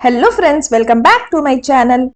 Hello friends, welcome back to my channel.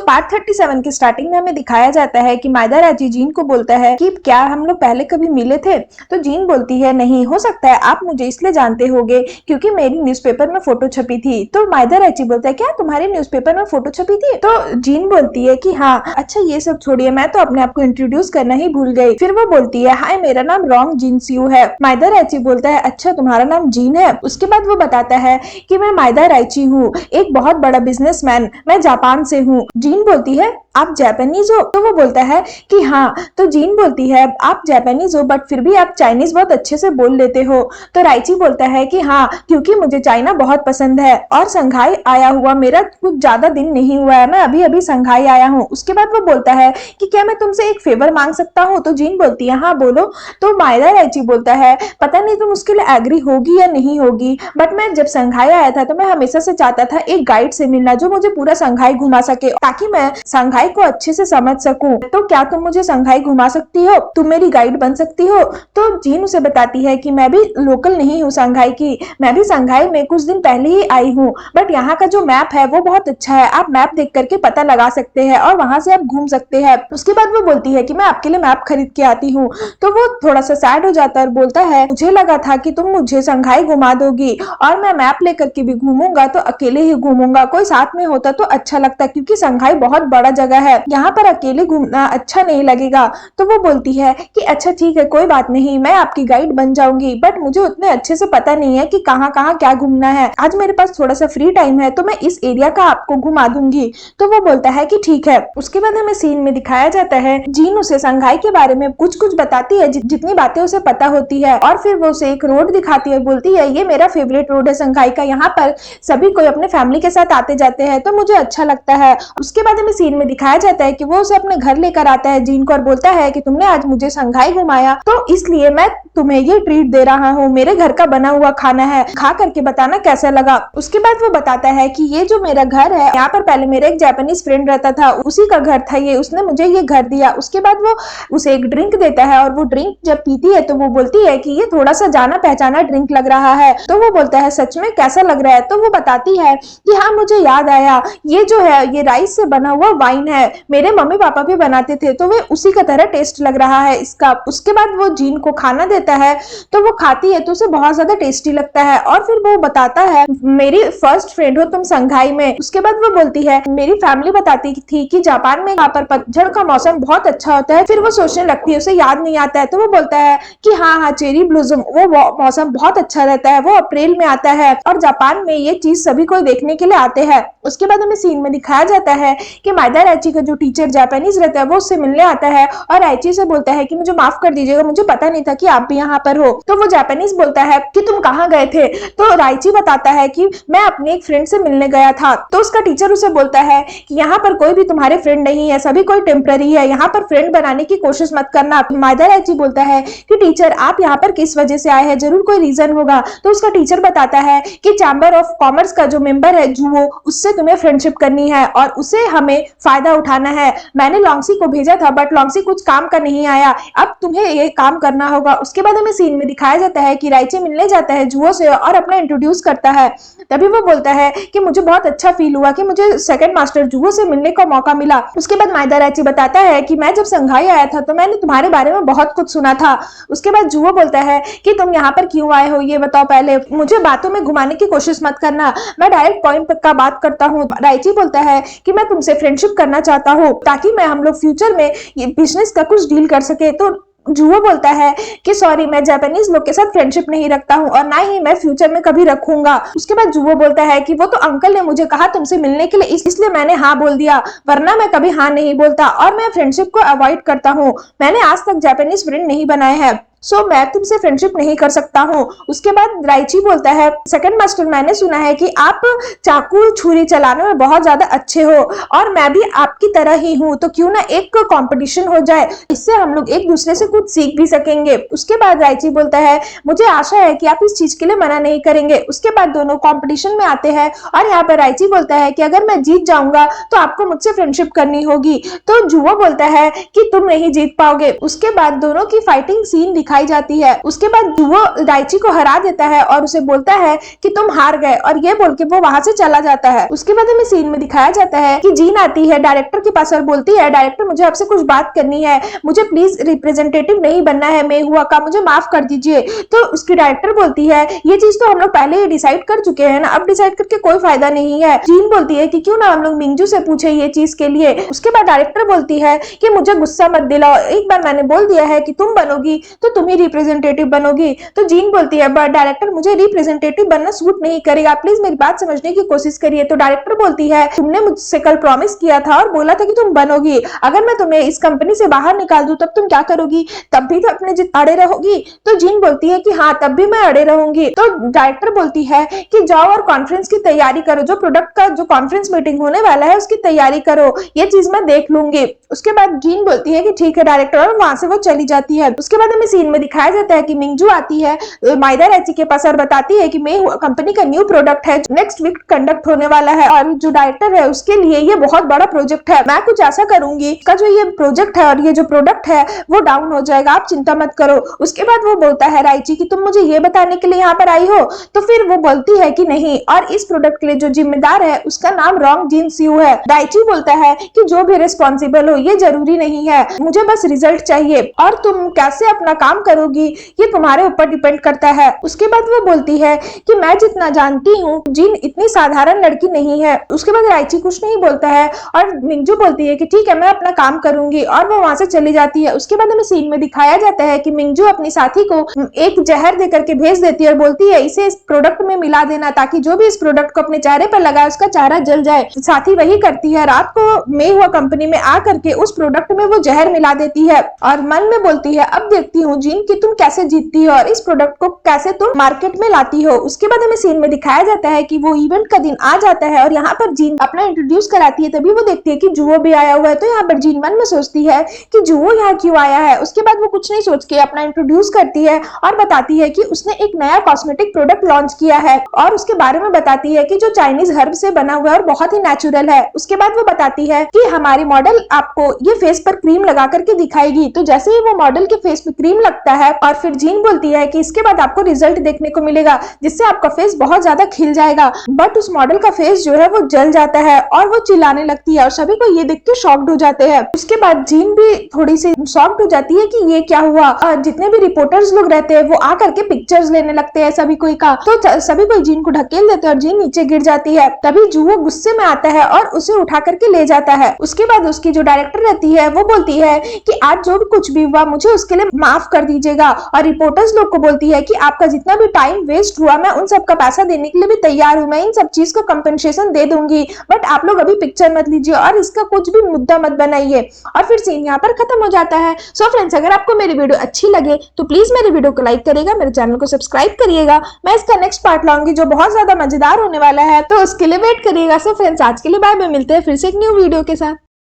Part 37 की starting में हमें दिखाया जाता है कि मायदा राजी जीन को बोलता है कि क्या हम लोग पहले कभी मिले थे। तो जीन बोलती है नहीं, हो सकता है आप मुझे इसलिए जानते होगे क्योंकि मेरी न्यूज़पेपर में फोटो छपी थी। तो मायदा राजी बोलता है क्या तुम्हारी न्यूज़पेपर में फोटो छपी थी। तो जीन बोलती है कि हाँ। अच्छा ये सब छोड़िए, मैं तो अपने आप को इंट्रोड्यूस करना ही भूल गई। फिर वो बोलती है हाय मेरा नाम रॉन्ग जीन सियो है। मायदा राची बोलता है अच्छा तुम्हारा नाम जीन है। उसके बाद वो बताता है कि मैं मायदा राची हूँ, एक बहुत बड़ा बिजनेसमैन, मैं जापान से हूँ। जीन बोलती है आप जापानीज हो। तो वो बोलता है कि हाँ। तो जीन बोलती है आप जापानीज हो बट फिर भी आप चाइनीज बहुत अच्छे से बोल लेते हो। तो राइची बोलता है कि हाँ क्योंकि मुझे चाइना बहुत पसंद है और संघाई आया हुआ मेरा कुछ ज्यादा दिन नहीं हुआ है, मैं अभी अभी संघाई आया हूँ। उसके बाद वो बोलता है कि क्या मैं तुमसे एक फेवर मांग सकता हूँ। तो जीन बोलती है हाँ बोलो। तो मायदा राइची बोलता है पता नहीं तुम उसके लिए एग्री होगी या नहीं होगी बट मैं जब संघाई आया था तो मैं हमेशा से चाहता था एक गाइड से मिलना जो मुझे पूरा संघाई घुमा सके ताकि मैं संघाई को अच्छे से समझ सकूं। तो क्या तुम मुझे संघाई घुमा सकती हो, तुम मेरी गाइड बन सकती हो। तो जीन उसे बताती है कि मैं भी लोकल नहीं हूँ संघाई की, मैं भी संघाई में कुछ दिन पहले ही आई हूँ बट यहाँ का जो मैप है वो बहुत अच्छा है, आप मैप देख करके पता लगा सकते हैं और वहां से आप घूम सकते हैं। उसके बाद वो बोलती है कि मैं आपके लिए मैप खरीद के आती हूँ। तो वो थोड़ा सा सैड हो जाता है और बोलता है मुझे लगा था कि तुम मुझे संघाई घुमा दोगी और मैं मैप लेकर के भी घूमूंगा तो अकेले ही घूमूंगा, कोई साथ में होता तो अच्छा लगता क्योंकि संघाई बहुत बड़ा जगह है, यहाँ पर अकेले घूमना अच्छा नहीं लगेगा। तो वो बोलती है कि अच्छा ठीक है कोई बात नहीं, मैं आपकी गाइड बन जाऊंगी बट मुझे उतने अच्छे से पता नहीं है कि कहाँ कहाँ क्या घूमना है, आज मेरे पास थोड़ा सा फ्री टाइम है तो मैं इस एरिया का आपको घुमा दूंगी। तो वो बोलता है कि ठीक है। उसके बाद हमें सीन में दिखाया जाता है जीन उसे संघाई के बारे में कुछ कुछ बताती है जितनी बातें उसे पता होती है और फिर वो उसे एक रोड दिखाती है, बोलती है ये मेरा फेवरेट रोड है संघाई का, यहाँ पर सभी कोई अपने फैमिली के साथ आते जाते हैं तो मुझे अच्छा लगता है। उसके बाद हमें सीन में दिखाया जाता है कि वो उसे अपने घर लेकर आता है जीन को और बोलता है कि तुमने आज मुझे संघाई घुमाया तो इसलिए मैं तुम्हें ये ट्रीट दे रहा हूँ, मेरे घर का बना हुआ खाना है, खा करके बताना कैसा लगा। उसके बाद वो बताता है कि ये जो मेरा घर है यहाँ पर पहले मेरा एक जापानीज फ्रेंड रहता था, उसी का घर था ये, उसने मुझे ये घर दिया। उसके बाद वो उसे एक ड्रिंक देता है और वो ड्रिंक जब पीती है तो वो बोलती है कि ये थोड़ा सा जाना पहचाना ड्रिंक लग रहा है। तो वो बोलता है सच में कैसा लग रहा है। तो वो बताती है कि हाँ मुझे याद आया, ये जो है ये राइस से बना हुआ वाइन है, मेरे मम्मी पापा भी बनाते थे तो वे उसी का तरह टेस्ट लग रहा है इसका। उसके बाद वो जीन को खाना देता है तो वो खाती है तो उसे बहुत ज्यादा टेस्टी लगता है और फिर वो बताता है मेरी फर्स्ट फ्रेंड हो तुम संघाई में। उसके बाद वो बोलती है मेरी फैमिली बताती थी कि जापान में यहाँ पर पतझड़ का मौसम बहुत अच्छा होता है। फिर वो सोचने लगती है, उसे याद नहीं आता है तो वो बोलता है कि हाँ चेरी ब्लॉसम वो मौसम बहुत अच्छा रहता है, वो अप्रैल में आता है और जापान में ये चीज सभी को देखने के लिए आते हैं। उसके बाद हमें सीन में दिखाया जाता है कि मायदा राची का जो टीचर जापानीज रहता है वो उससे मिलने आता है और राइची से बोलता है कि मुझे माफ कर दीजिएगा, मुझे पता नहीं था कि आप भी यहाँ पर हो। तो वो जापानीज बोलता है कि तुम कहाँ गए थे। तो राइची बताता है कि मैं अपनी एक फ्रेंड से मिलने गया था। तो उसका टीचर उसे बोलता है कि यहाँ पर कोई भी तुम्हारे फ्रेंड नहीं है, सभी कोई टेम्पररी है, यहाँ पर फ्रेंड बनाने की कोशिश मत करना। मायदा राची बोलता है कि टीचर आप यहाँ पर किस वजह से आए हैं, जरूर कोई रीजन होगा। तो उसका टीचर बताता है कि चैम्बर ऑफ कॉमर्स का जो मेंबर है जुओ, उससे तुम्हें फ्रेंडशिप करनी है और उसे हमें फायदा उठाना है। मैंने लॉन्गसी को भेजा था बट लॉन्गसी कुछ काम का नहीं आया, अब तुम्हें ये काम करना होगा। उसके बाद हमें सीन में दिखाया जाता है कि राइची मिलने जाता है जुओ से और अपना इंट्रोड्यूस करता है। तभी वो बोलता है कि मुझे बहुत अच्छा फील हुआ कि मुझे सेकंड मास्टर जुओ से मिलने का मौका मिला। उसके बाद मायदा राची बताता है कि मैं जब संघाई आया था तो मैंने तुम्हारे बारे में बहुत कुछ सुना था। उसके बाद जुओ बोलता है कि तुम यहाँ पर क्यों आए हो ये बताओ, पहले मुझे बातों में घुमाने की कोशिश मत करना, मैं डायरेक्ट पॉइंट का बात करता हूँ। राइची बोलता है कि मैं तुमसे फ्रेंडशिप करना चाहता हूँ ताकि मैं हम लोग फ्यूचर में ये बिजनेस का कुछ डील कर सके। तो जुओ बोलता है कि सॉरी मैं जापानीज लोग के साथ फ्रेंडशिप नहीं रखता हूँ और ना ही मैं फ्यूचर में कभी रखूंगा। उसके बाद जुओ बोलता है कि वो तो अंकल ने मुझे कहा तुमसे मिलने के लिए इसलिए मैंने हाँ बोल दिया, वरना मैं कभी हाँ नहीं बोलता और मैं फ्रेंडशिप को अवॉइड करता हूँ, मैंने आज तक जापानीज फ्रेंड नहीं बनाए हैं। सो मैं तुमसे फ्रेंडशिप नहीं कर सकता हूँ। उसके बाद राइची बोलता है, सेकंड मास्टर मैंने सुना है कि आप चाकू छुरी चलाने में बहुत ज्यादा अच्छे हो और मैं भी आपकी तरह ही हूँ, तो क्यों ना एक कंपटीशन हो जाए, इससे हम लोग एक दूसरे से कुछ सीख भी सकेंगे। उसके बाद राइची बोलता है, मुझे आशा है कि आप इस चीज के लिए मना नहीं करेंगे। उसके बाद दोनों कंपटीशन में आते हैं और यहाँ पर राइची बोलता है कि अगर मैं जीत जाऊंगा तो आपको मुझसे फ्रेंडशिप करनी होगी। तो जुवो बोलता है कि तुम नहीं जीत पाओगे। उसके बाद दोनों की फाइटिंग सीन दिखाई जाती है। उसके बाद जुवो राइची को हरा देता है और उसे बोलता है कि तुम हार गए, और ये बोल के वो वहां से चला जाता है। उसके बाद हमें सीन में दिखाया जाता है कि जीन आती है डायरेक्टर के पास और बोलती है, डायरेक्टर मुझे आपसे कुछ बात करनी है, मुझे प्लीज रिप्रेजेंटेटिव नहीं बनना है मेहुआ का, मुझे माफ कर दीजिए। तो उसकी डायरेक्टर बोलती है, ये चीज तो हम लोग पहले ही डिसाइड कर चुके हैं ना, अब डिसाइड करके कोई फायदा नहीं है। जीन बोलती है कि क्यों ना हम लोग मिंजू से पूछे ये चीज के लिए। उसके बाद डायरेक्टर बोलती है कि मुझे गुस्सा मत दिलाओ, एक बार मैंने बोल दिया है कि तुम बनोगी तो तुम ही रिप्रेजेंटेटिव बनोगी। तो जीन बोलती है, बट डायरेक्टर मुझे रिप्रेजेंटेटिव बनना सूट नहीं करेगा, प्लीज मेरी बात समझने की कोशिश करिए। तो डायरेक्टर बोलती है, तुमने मुझसे कल प्रॉमिस किया था और बोला था कि तुम बनोगी, अगर मैं तुम्हें इस कंपनी से बाहर निकाल दूं तब तुम क्या करोगी, तब भी तो अपने जिद अड़े रहोगी। तो जीन बोलती है कि हाँ तब भी मैं अड़े रहूंगी। तो डायरेक्टर बोलती है कि जाओ और कॉन्फ्रेंस की तैयारी करो, जो प्रोडक्ट का जो कॉन्फ्रेंस मीटिंग होने वाला है उसकी तैयारी करो, ये चीज मैं देख लूंगी। उसके बाद जीन बोलती है कि ठीक है डायरेक्टर, और वहां से वो चली जाती है। उसके बाद हमें सीन में दिखाया जाता है कि मिंजू आती है माइदा राइची के पास और बताती है कि मेहुआ कंपनी का न्यू प्रोडक्ट है, नेक्स्ट वीक कंडक्ट होने वाला है और जो डायरेक्टर है उसके लिए ये बहुत बड़ा प्रोजेक्ट है, मैं कुछ ऐसा करूंगी का जो ये प्रोजेक्ट है और ये जो प्रोडक्ट है वो डाउन हो जाएगा, आप चिंता मत करो। उसके बाद वो बोलता है राइची कि तुम मुझे ये बताने के लिए यहाँ पर आई हो, तो फिर वो बोलती है कि नहीं, और इस प्रोडक्ट के लिए जो जिम्मेदार है उसका नाम रॉन्ग जीन सियो है। राइची बोलता है कि जो भी रिस्पॉन्सिबल हो ये जरूरी नहीं है, मुझे बस रिजल्ट चाहिए और तुम कैसे अपना काम करोगी ये तुम्हारे ऊपर डिपेंड करता है। उसके बाद वो बोलती है कि मैं जितना जानती हूँ जीन इतनी साधारण लड़की नहीं है। उसके बाद राइची कुछ नहीं बोलता है और मिंजू बोलती है कि ठीक है मैं अपना काम करूंगी, और वो वहां से चली जाती है। उसके बाद हमें सीन में दिखाया जाता है कि मिंजू अपनी साथी को एक जहर देकर के भेज देती है और बोलती है इसे इस प्रोडक्ट में मिला देना, ताकि जो भी इस प्रोडक्ट को अपने चेहरे पर लगाए उसका चेहरा जल जाए। साथी वही करती है, रात को मेहुआ कंपनी में आकर के उस प्रोडक्ट में वो जहर मिला देती है और मन में बोलती है, अब देखती हूँ जीन कि तुम कैसे जीतती हो और इस प्रोडक्ट को कैसे तुम मार्केट में लाती हो। उसके बाद हमें सीन में दिखाया जाता है कि वो इवेंट का दिन आ जाता है और यहाँ पर जीन अपना इंट्रोड्यूस कराती है, तभी वो देखती है कि जुवो भी आया हुआ है। तो यहाँ पर जीन मन में सोचती है कि जुवो यहाँ क्यों आया है। उसके बाद वो कुछ नहीं सोच के अपना इंट्रोड्यूस करती है और बताती है कि उसने एक नया कॉस्मेटिक प्रोडक्ट लॉन्च किया है और उसके बारे में बताती है कि जो चाइनीज हर्ब से बना हुआ है और बहुत ही नेचुरल है। उसके बाद वो बताती है कि हमारी मॉडल आपको ये फेस पर क्रीम लगा करके दिखाएगी। तो जैसे ही वो मॉडल के फेस पे क्रीम लगता है और फिर जीन बोलती है कि इसके बाद आपको रिजल्ट देखने को मिलेगा जिससे आपका फेस बहुत ज्यादा खिल जाएगा, बट उस मॉडल का फेस जो है वो जल जाता है और वो चिल्लाने लगती है और सभी को ये देख के शॉक्ड हो जाते हैं। उसके बाद जीन भी थोड़ी सी शॉक्ड हो जाती है कि ये क्या हुआ, और जितने भी रिपोर्टर्स लोग रहते हैं वो आकर के पिक्चर्स लेने लगते हैं सभी कोई का, तो सभी कोई जीन को ढकेल देते हैं और जीन नीचे गिर जाती है। तभी जुवो गुस्से में आता है और उसे उठा करके ले जाता है। उसके बाद उसकी जो डायरेक्टर रहती है वो बोलती है कि आज जो भी कुछ भी हुआ मुझे उसके लिए माफ कर दीजिएगा, और रिपोर्टर्स लोग को बोलती है कि आपका जितना भी टाइम वेस्ट हुआ मैं उन सब का पैसा देने के लिए भी तैयार हूँ, मैं इन सब चीज को कंपनसेशन दे दूंगी, बट आप लोग अभी पिक्चर मत लीजिए और इसका कुछ भी मुद्दा मत बनाइए। और फिर सीन यहाँ पर खत्म हो जाता है। सो फ्रेंड्स, अगर आपको मेरी वीडियो अच्छी लगे तो प्लीज मेरे वीडियो को लाइक करिएगा, मेरे चैनल को सब्सक्राइब करिएगा। मैं इसका नेक्स्ट पार्ट लाऊंगी जो बहुत ज्यादा मजेदार होने वाला है, तो उसके लिए वेट करिएगा। सो फ्रेंड्स, आज के लिए बाय बाय, मिलते हैं फिर से एक न्यू वीडियो के साथ।